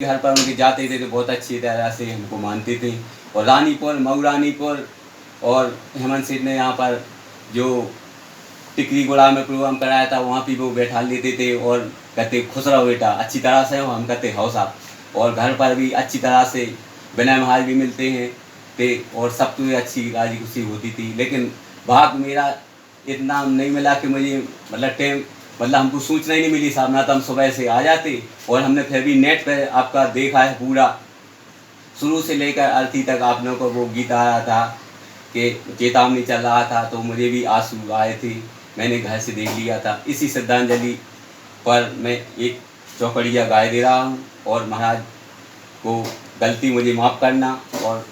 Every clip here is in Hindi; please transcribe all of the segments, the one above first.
घर पर उनके जाते थे तो बहुत अच्छी तरह से हमको मानते थे। और रानीपुर, मऊ रानीपुर और हेमंत सेठ ने यहाँ पर जो टिकरीगुड़ा में प्रोग्राम कराया था वहाँ पे वो बैठा लेते थे और कहते खुश रहो बेटा, अच्छी तरह से हो। हम कहते हो साहब। और घर पर भी अच्छी तरह से बिना महाज भी मिलते हैं थे और सब तो अच्छी राजी खुशी होती थी। लेकिन भाग मेरा इतना नहीं मिला कि मुझे मतलब टाइम मतलब हमको सूचना ही नहीं मिली साहब, ना तो हम सुबह से आ जाते। और हमने फिर भी नेट पे आपका देखा है पूरा शुरू से लेकर आरती तक। आप लोगों को वो गीत आया था कि चेतावनी चल रहा था तो मुझे भी आंसू आए थे, मैंने घर से देख लिया था। इसी श्रद्धांजलि पर मैं एक चौकड़िया गाए दे रहा हूँ और महाराज को गलती मुझे माफ़ करना। और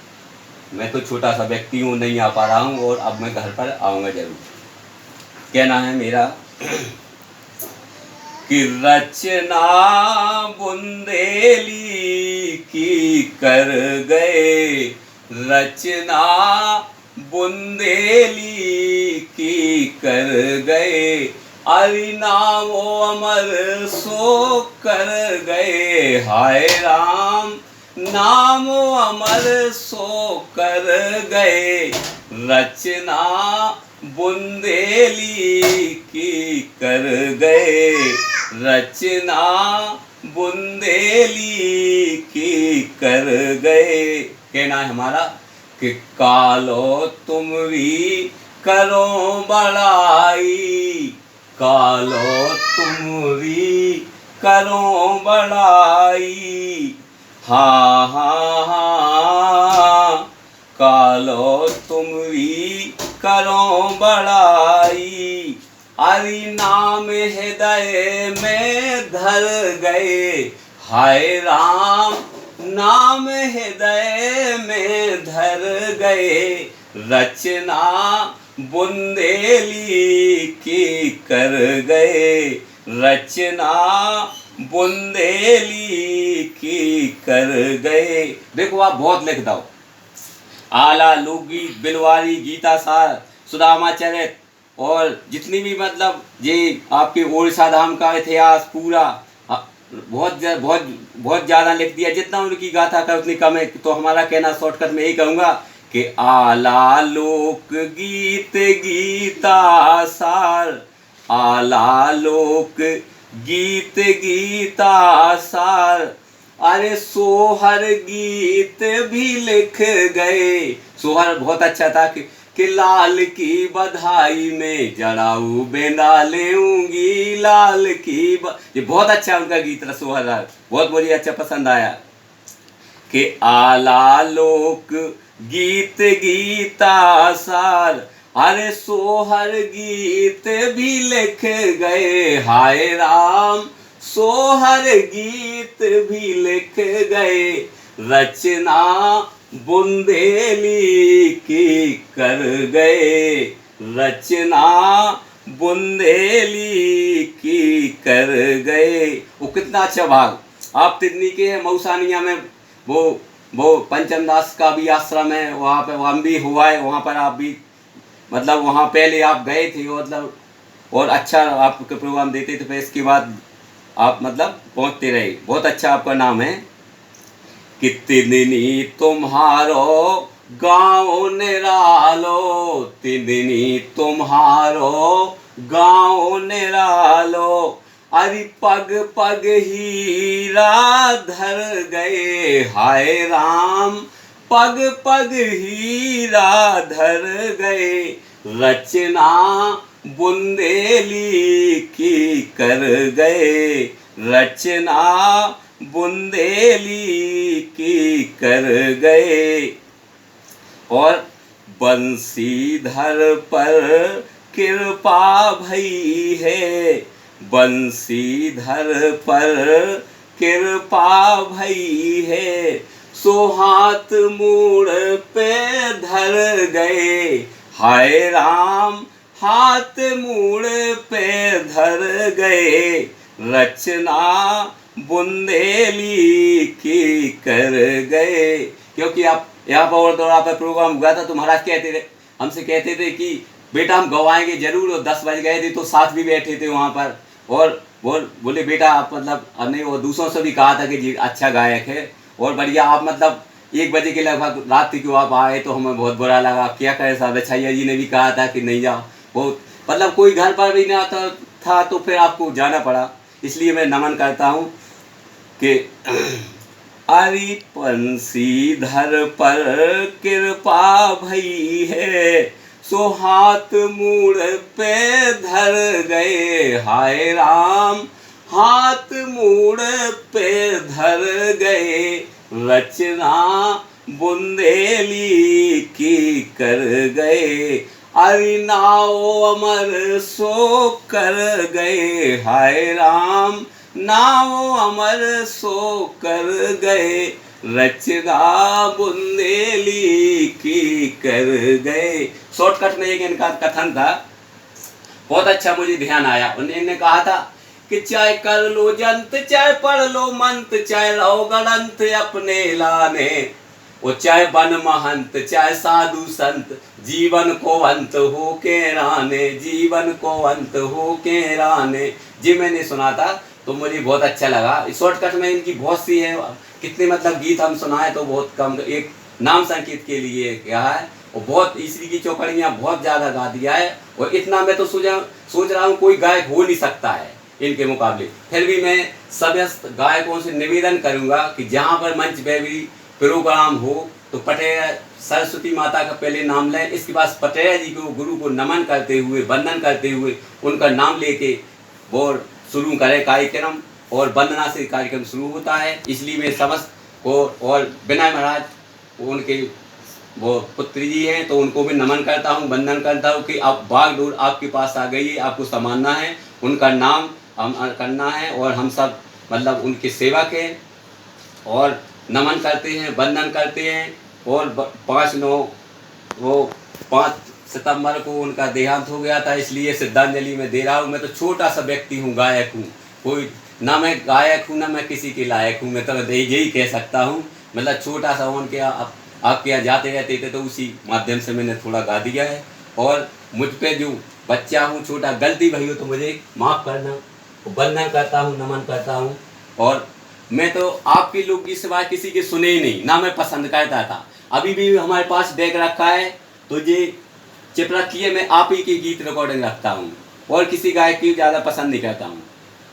मैं तो छोटा सा व्यक्ति हूँ, नहीं आ पा रहा हूँ और अब मैं घर पर आऊँगा ज़रूर। कहना है मेरा कि रचना बुंदेली की कर गए, रचना बुंदेली की कर गए, अरि नामो अमर सो कर गए। हाय राम नाम अमर सो कर गए, रचना बुंदेली की कर गए, रचना बुंदेली की कर गए। कहना है हमारा कि कालो तुमरी करो बड़ाई, कालो तुमरी करो बड़ाई, हाँ हाँ हाँ, कालो तुमरी करो बड़ाई, अरि नाम हृदय में धर गए। हाय राम नाम हृदय में धर गए, रचना बुंदेली की कर गए, रचना बुंदेली की कर गए। देखो आप बहुत लिख दो, आला लोकगीत, बिलवारी, गीता सार, सुदामा चरित और जितनी भी मतलब ये आपके ओडिशा धाम का इतिहास पूरा बहुत बहुत ज़्यादा लिख दिया। जितना उनकी गाथा का उतनी कम है। तो हमारा कहना शॉर्टकट में यही कहूँगा कि आला लोक गीत गीता सार, आला लोक गीत गीता सार, अरे सोहर गीत भी लिख गए। सोहर बहुत अच्छा था कि लाल की बधाई में जड़ाऊ बेंदा लेऊंगी, लाल की ये बहुत अच्छा उनका गीत था सोहर, बहुत मुझे अच्छा पसंद आया। कि आला लोक गीत गीता सार, अरे सोहर गीत भी लिख गए। हाय राम सोहर गीत भी लिख गए, रचना बुंदेली की कर गए, रचना बुंदेली की कर गए। वो कितना अच्छा भाग आप तितनी के है मऊसानिया में, वो पंचम दास का भी आश्रम है, वहाँ पे हम भी हुआ है, वहाँ पर आप भी मतलब वहाँ पहले आप गए थे मतलब और अच्छा आपके प्रोग्राम देते थे। फिर इसके बाद आप मतलब पहुँचते रहे। बहुत अच्छा आपका नाम है। कितनी तुम्हारो गाँव निरालो, तिदनी तुम्हारो गाँव निरालो, अरे पग पग हीरा धर गए। हाय राम पग पग हीरा धर गए, रचना बुंदेली की कर गए, रचना बुंदेली की कर गए। और बंसीधर पर कृपा भई है, बंसीधर पर कृपा भई है, सो हाथ मूड़ पे धर गए। हाय राम हाथ मूड़ पे धर गए, रचना बुंदेली की कर गए। क्योंकि आप यहाँ पर और दौरा पर प्रोग्राम हुआ था तो महाराज कहते थे, हमसे कहते थे कि बेटा हम गवाएंगे जरूर। और 10 बज गए थे तो साथ भी बैठे थे वहाँ पर और बोले बेटा आप मतलब हमने वो दूसरों से भी कहा था कि जी अच्छा गायक है और बढ़िया, आप मतलब 1 बजे के लगभग रात क्यों आप आए तो हमें बहुत बुरा लगा, क्या करें साहब, छैया जी ने भी कहा था कि नहीं जाओ, बहुत मतलब कोई घर पर भी नहीं आता था तो फिर आपको जाना पड़ा। इसलिए मैं नमन करता हूँ कि अरि पंसीधर पर कृपा भई है, सो हाथ मूड़ पे धर गए, हाय राम हाथ मूड़ पे धर गए, रचना बुंदेली की कर गए, अरि नाव अमर सो कर गए, हाय राम नाव अमर सो कर गए, रचना बुंदेली की कर गए। शॉर्टकट में एक इनका कथन था, बहुत अच्छा मुझे ध्यान आया। उन्होंने कहा था कि चाहे कर लो जंत, चाहे पढ़ लो मंत, चाहे रहो गणंत अपने लाने, वो चाहे बन महंत, चाहे साधु संत, जीवन को अंत हो के राने, जीवन को अंत हो के राने। जी मैंने सुना था तो मुझे बहुत अच्छा लगा। इस शॉर्टकट में इनकी बहुत सी है, कितने मतलब गीत हम सुनाए तो बहुत कम, एक नाम संगीत के लिए क्या है, और बहुत ईश्वरी की चौकड़ियाँ बहुत ज़्यादा गा दिया है, और इतना मैं तो सोच रहा हूँ कोई गायक हो नहीं सकता है इनके मुकाबले। फिर भी मैं सभी गायकों से निवेदन करूँगा कि जहाँ पर मंच पे भी प्रोग्राम हो तो पटेल सरस्वती माता का पहले नाम लें, इसके बाद पटेल जी को गुरु को नमन करते हुए, वंदन करते हुए उनका नाम लेके वो शुरू करें कार्यक्रम, और वंदना से कार्यक्रम शुरू होता है। इसलिए मैं समस्त को और विनय महाराज उनके वो पुत्री जी हैं तो उनको भी नमन करता हूँ, वंदन करता हूँ कि आप बागडोर आपके पास आ गई है, आपको संभालना है, उनका नाम हम करना है, और हम सब मतलब उनके सेवक हैं और नमन करते हैं, वंदन करते हैं। और 5 सितंबर को उनका देहांत हो गया था, इसलिए श्रद्धांजलि में दे रहा हूँ। मैं तो छोटा सा व्यक्ति हूँ, गायक हूँ, कोई ना मैं गायक हूँ ना मैं किसी के लायक हूँ, मैं तो यही कह सकता हूँ, मतलब छोटा सा उनके आपके यहाँ जाते रहते थे तो उसी माध्यम से मैंने थोड़ा गा दिया है। और मुझ पे जो बच्चा हूँ छोटा, गलती भई हो तो मुझे माफ़ करना, वंदन करता हूँ, नमन करता हूँ। और मैं तो आपके लोग की सिवाय किसी के सुने ही नहीं, ना मैं पसंद करता था। अभी भी हमारे पास डेक रखा है तो ये चिपरखी है, मैं आप ही की गीत रिकॉर्डिंग रखता हूँ और किसी गायक की ज़्यादा पसंद नहीं करता हूँ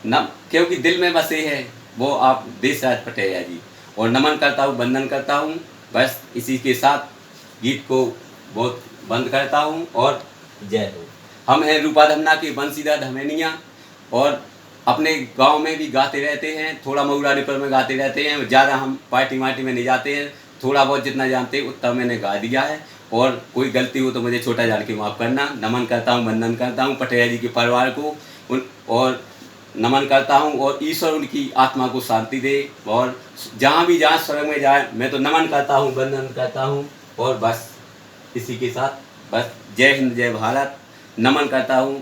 न, क्योंकि दिल में बसे है वो आप देशराज पटेल जी, और नमन करता हूँ, वंदन करता हूँ। बस इसी के साथ गीत को बहुत बंद करता हूँ और जय हो। हम हैं रूपा धमना के बंसीधर धमेनिया, और अपने गांव में भी गाते रहते हैं, थोड़ा मऊरानीपुर में गाते रहते हैं, ज़्यादा हम पार्टी वार्टी में नहीं जाते हैं, थोड़ा बहुत जितना जानते हैं उतना मैंने गा दिया है। और कोई गलती हो तो मुझे छोटा जान के माफ़ करना। नमन करता हूँ, वंदन करता हूँ पटेल जी के परिवार को और नमन करता हूँ, और ईश्वर उनकी आत्मा को शांति दे, और जहाँ भी जहाँ स्वर्ग में जाए मैं तो नमन करता हूँ, वंदन करता हूँ। और बस इसी के साथ बस जय हिंद जय भारत, नमन करता हूँ,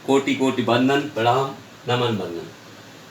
कोटि कोटि वंदन प्रणाम, नमन वंदन।